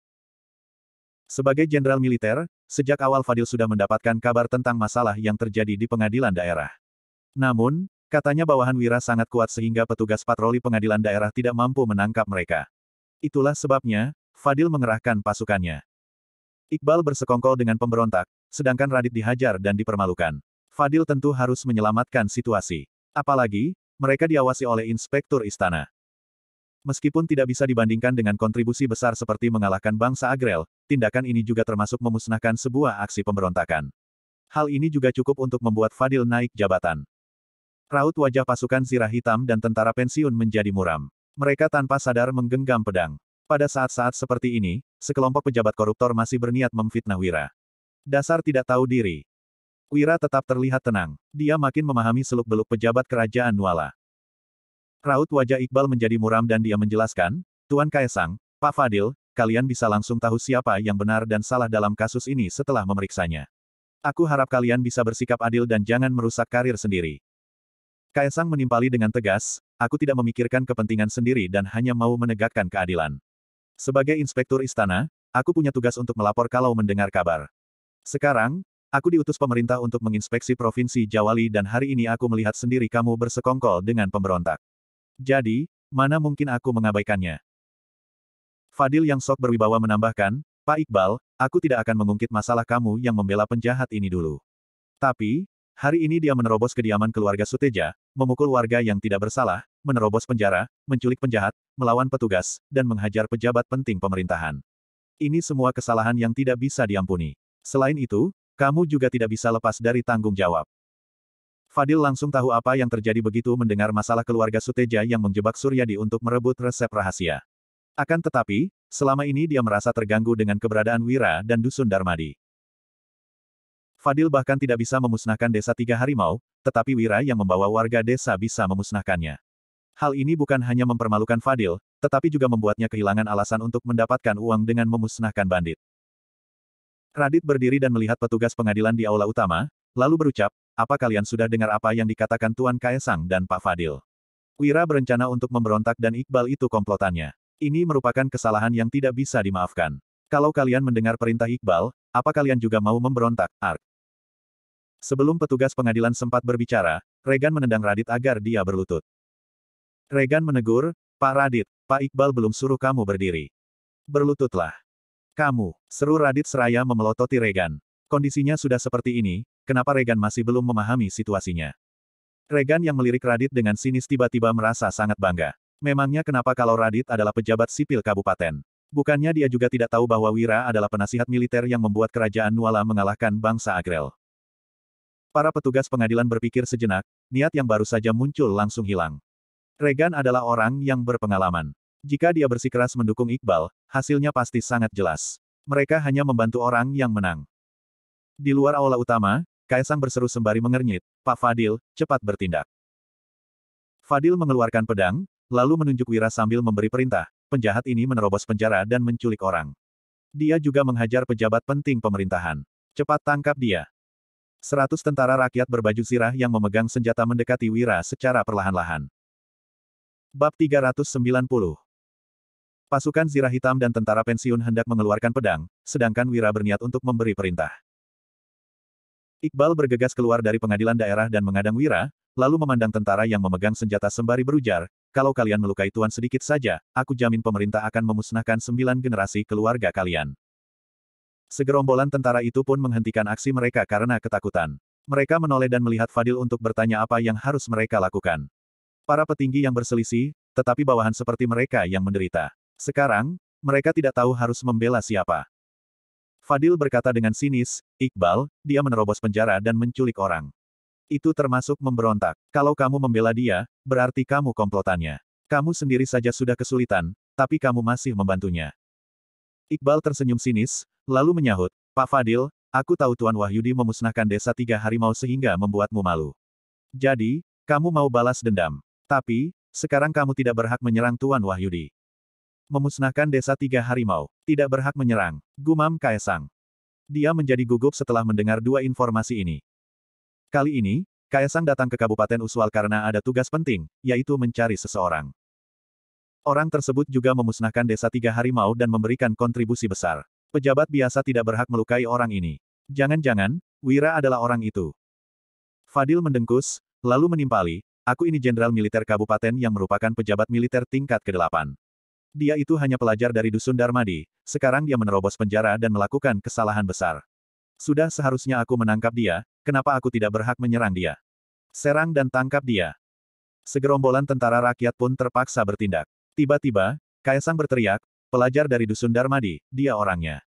Sebagai jenderal militer, sejak awal Fadil sudah mendapatkan kabar tentang masalah yang terjadi di pengadilan daerah. Namun, katanya bawahan Wira sangat kuat sehingga petugas patroli pengadilan daerah tidak mampu menangkap mereka. Itulah sebabnya, Fadil mengerahkan pasukannya. Iqbal bersekongkol dengan pemberontak, sedangkan Radit dihajar dan dipermalukan. Fadil tentu harus menyelamatkan situasi. Apalagi, mereka diawasi oleh inspektur istana. Meskipun tidak bisa dibandingkan dengan kontribusi besar seperti mengalahkan bangsa Agrel, tindakan ini juga termasuk memusnahkan sebuah aksi pemberontakan. Hal ini juga cukup untuk membuat Fadil naik jabatan. Raut wajah pasukan zirah hitam dan tentara pensiun menjadi muram. Mereka tanpa sadar menggenggam pedang. Pada saat-saat seperti ini, sekelompok pejabat koruptor masih berniat memfitnah Wira. Dasar tidak tahu diri. Wira tetap terlihat tenang. Dia makin memahami seluk-beluk pejabat kerajaan Nuala. Raut wajah Iqbal menjadi muram dan dia menjelaskan, Tuan Kaisang, Pak Fadil, kalian bisa langsung tahu siapa yang benar dan salah dalam kasus ini setelah memeriksanya. Aku harap kalian bisa bersikap adil dan jangan merusak karir sendiri. Kaisang menimpali dengan tegas, aku tidak memikirkan kepentingan sendiri dan hanya mau menegakkan keadilan. Sebagai inspektur istana, aku punya tugas untuk melapor kalau mendengar kabar. Sekarang, aku diutus pemerintah untuk menginspeksi Provinsi Jawali dan hari ini aku melihat sendiri kamu bersekongkol dengan pemberontak. Jadi, mana mungkin aku mengabaikannya? Fadil yang sok berwibawa menambahkan, Pak Iqbal, aku tidak akan mengungkit masalah kamu yang membela penjahat ini dulu. Tapi, hari ini dia menerobos kediaman keluarga Suteja, memukul warga yang tidak bersalah, menerobos penjara, menculik penjahat, melawan petugas, dan menghajar pejabat penting pemerintahan. Ini semua kesalahan yang tidak bisa diampuni. Selain itu, kamu juga tidak bisa lepas dari tanggung jawab. Fadil langsung tahu apa yang terjadi begitu mendengar masalah keluarga Suteja yang menjebak Suryadi untuk merebut resep rahasia. Akan tetapi, selama ini dia merasa terganggu dengan keberadaan Wira dan Dusun Darmadi. Fadil bahkan tidak bisa memusnahkan desa tiga harimau, tetapi Wira yang membawa warga desa bisa memusnahkannya. Hal ini bukan hanya mempermalukan Fadil, tetapi juga membuatnya kehilangan alasan untuk mendapatkan uang dengan memusnahkan bandit. Radit berdiri dan melihat petugas pengadilan di aula utama, lalu berucap, apa kalian sudah dengar apa yang dikatakan Tuan Kaesang dan Pak Fadil? Wira berencana untuk memberontak dan Iqbal itu komplotannya. Ini merupakan kesalahan yang tidak bisa dimaafkan. Kalau kalian mendengar perintah Iqbal, apa kalian juga mau memberontak, Ark? Sebelum petugas pengadilan sempat berbicara, Regan menendang Radit agar dia berlutut. Regan menegur, Pak Radit, Pak Iqbal belum suruh kamu berdiri. Berlututlah. Kamu, seru Radit seraya memelototi Regan. Kondisinya sudah seperti ini, kenapa Regan masih belum memahami situasinya? Regan yang melirik Radit dengan sinis tiba-tiba merasa sangat bangga. Memangnya kenapa kalau Radit adalah pejabat sipil kabupaten? Bukannya dia juga tidak tahu bahwa Wira adalah penasihat militer yang membuat kerajaan Nuala mengalahkan bangsa Agrel. Para petugas pengadilan berpikir sejenak, niat yang baru saja muncul langsung hilang. Regan adalah orang yang berpengalaman. Jika dia bersikeras mendukung Iqbal, hasilnya pasti sangat jelas. Mereka hanya membantu orang yang menang. Di luar aula utama, Kaesang berseru sembari mengernyit, Pak Fadil, cepat bertindak. Fadil mengeluarkan pedang, lalu menunjuk Wira sambil memberi perintah, penjahat ini menerobos penjara dan menculik orang. Dia juga menghajar pejabat penting pemerintahan. Cepat tangkap dia. 100 tentara rakyat berbaju zirah yang memegang senjata mendekati Wira secara perlahan-lahan. Bab 390. Pasukan zirah hitam dan tentara pensiun hendak mengeluarkan pedang, sedangkan Wira berniat untuk memberi perintah. Iqbal bergegas keluar dari pengadilan daerah dan mengadang Wira, lalu memandang tentara yang memegang senjata sembari berujar, kalau kalian melukai tuan sedikit saja, aku jamin pemerintah akan memusnahkan 9 generasi keluarga kalian. Segerombolan tentara itu pun menghentikan aksi mereka karena ketakutan. Mereka menoleh dan melihat Fadil untuk bertanya apa yang harus mereka lakukan. Para petinggi yang berselisih, tetapi bawahan seperti mereka yang menderita. Sekarang, mereka tidak tahu harus membela siapa. Fadil berkata dengan sinis, Iqbal, dia menerobos penjara dan menculik orang. Itu termasuk memberontak. Kalau kamu membela dia, berarti kamu komplotannya. Kamu sendiri saja sudah kesulitan, tapi kamu masih membantunya. Iqbal tersenyum sinis, lalu menyahut, Pak Fadil, aku tahu Tuan Wahyudi memusnahkan desa tiga harimau sehingga membuatmu malu. Jadi, kamu mau balas dendam. Tapi, sekarang kamu tidak berhak menyerang Tuan Wahyudi. Memusnahkan desa tiga harimau. Tidak berhak menyerang. Gumam Kaesang. Dia menjadi gugup setelah mendengar dua informasi ini. Kali ini, Kaesang datang ke Kabupaten Uswal karena ada tugas penting, yaitu mencari seseorang. Orang tersebut juga memusnahkan desa tiga harimau dan memberikan kontribusi besar. Pejabat biasa tidak berhak melukai orang ini. Jangan-jangan, Wira adalah orang itu. Fadil mendengkus, lalu menimpali, aku ini jenderal militer kabupaten yang merupakan pejabat militer tingkat ke-8. Dia itu hanya pelajar dari Dusun Darmadi, sekarang dia menerobos penjara dan melakukan kesalahan besar. Sudah seharusnya aku menangkap dia, kenapa aku tidak berhak menyerang dia? Serang dan tangkap dia. Segerombolan tentara rakyat pun terpaksa bertindak. Tiba-tiba, Kaesang berteriak, pelajar dari Dusun Darmadi, dia orangnya.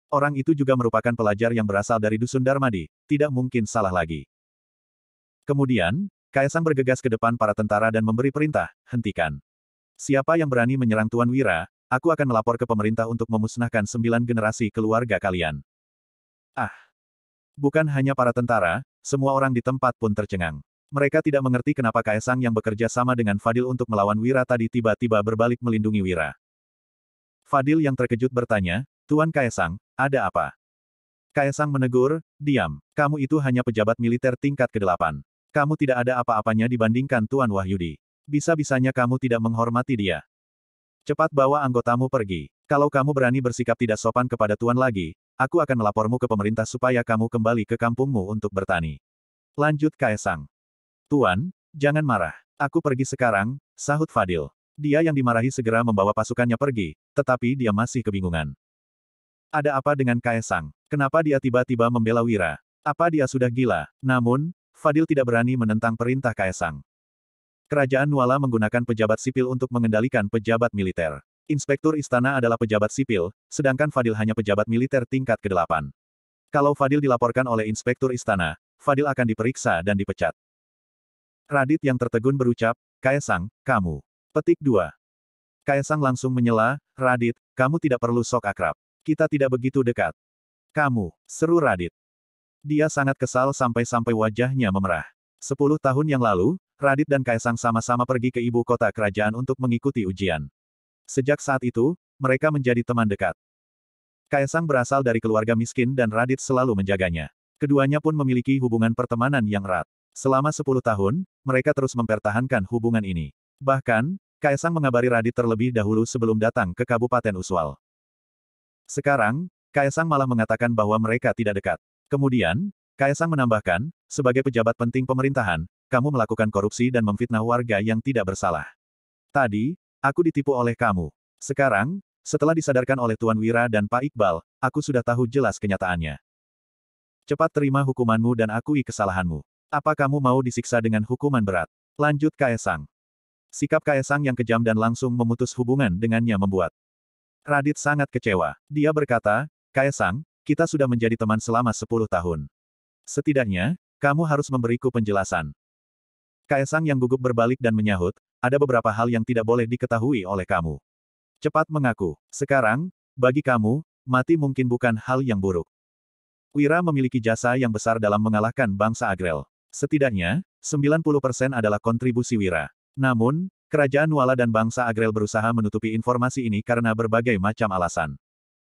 Orang itu juga merupakan pelajar yang berasal dari Dusun Darmadi, tidak mungkin salah lagi. Kemudian, Kaesang bergegas ke depan para tentara dan memberi perintah, hentikan. Siapa yang berani menyerang Tuan Wira, aku akan melapor ke pemerintah untuk memusnahkan 9 generasi keluarga kalian. Ah! Bukan hanya para tentara, semua orang di tempat pun tercengang. Mereka tidak mengerti kenapa Kaesang yang bekerja sama dengan Fadil untuk melawan Wira tadi tiba-tiba berbalik melindungi Wira. Fadil yang terkejut bertanya, Tuan Kaesang, ada apa? Kaesang menegur, diam, kamu itu hanya pejabat militer tingkat ke-8. Kamu tidak ada apa-apanya dibandingkan Tuan Wahyudi. Bisa-bisanya kamu tidak menghormati dia. Cepat bawa anggotamu pergi. Kalau kamu berani bersikap tidak sopan kepada Tuan lagi, aku akan melapormu ke pemerintah supaya kamu kembali ke kampungmu untuk bertani. Lanjut Kaisang. Tuan, jangan marah. Aku pergi sekarang, sahut Fadil. Dia yang dimarahi segera membawa pasukannya pergi, tetapi dia masih kebingungan. Ada apa dengan Kaisang? Kenapa dia tiba-tiba membela Wira? Apa dia sudah gila? Namun, Fadil tidak berani menentang perintah Kaisang. Kerajaan Nuala menggunakan pejabat sipil untuk mengendalikan pejabat militer. Inspektur istana adalah pejabat sipil, sedangkan Fadil hanya pejabat militer tingkat ke-8. Kalau Fadil dilaporkan oleh inspektur istana, Fadil akan diperiksa dan dipecat. Radit yang tertegun berucap, Kaisang, kamu. Petik 2. Kaisang langsung menyela, Radit, kamu tidak perlu sok akrab. Kita tidak begitu dekat. Kamu, seru Radit. Dia sangat kesal sampai-sampai wajahnya memerah. 10 tahun yang lalu, Radit dan Kaisang sama-sama pergi ke ibu kota kerajaan untuk mengikuti ujian. Sejak saat itu, mereka menjadi teman dekat. Kaisang berasal dari keluarga miskin dan Radit selalu menjaganya. Keduanya pun memiliki hubungan pertemanan yang erat. Selama 10 tahun, mereka terus mempertahankan hubungan ini. Bahkan, Kaisang mengabari Radit terlebih dahulu sebelum datang ke Kabupaten Uswal. Sekarang, Kaisang malah mengatakan bahwa mereka tidak dekat. Kemudian, Kaisang menambahkan, sebagai pejabat penting pemerintahan, kamu melakukan korupsi dan memfitnah warga yang tidak bersalah. Tadi, aku ditipu oleh kamu. Sekarang, setelah disadarkan oleh Tuan Wira dan Pak Iqbal, aku sudah tahu jelas kenyataannya. Cepat terima hukumanmu dan akui kesalahanmu. Apa kamu mau disiksa dengan hukuman berat? Lanjut Kaisang. Sikap Kaisang yang kejam dan langsung memutus hubungan dengannya membuat Radit sangat kecewa. Dia berkata, Kaisang, kita sudah menjadi teman selama 10 tahun. Setidaknya, kamu harus memberiku penjelasan. Kaisang yang gugup berbalik dan menyahut, ada beberapa hal yang tidak boleh diketahui oleh kamu. Cepat mengaku. Sekarang, bagi kamu, mati mungkin bukan hal yang buruk. Wira memiliki jasa yang besar dalam mengalahkan bangsa Agrel. Setidaknya, 90% adalah kontribusi Wira. Namun, kerajaan Nuala dan bangsa Agrel berusaha menutupi informasi ini karena berbagai macam alasan.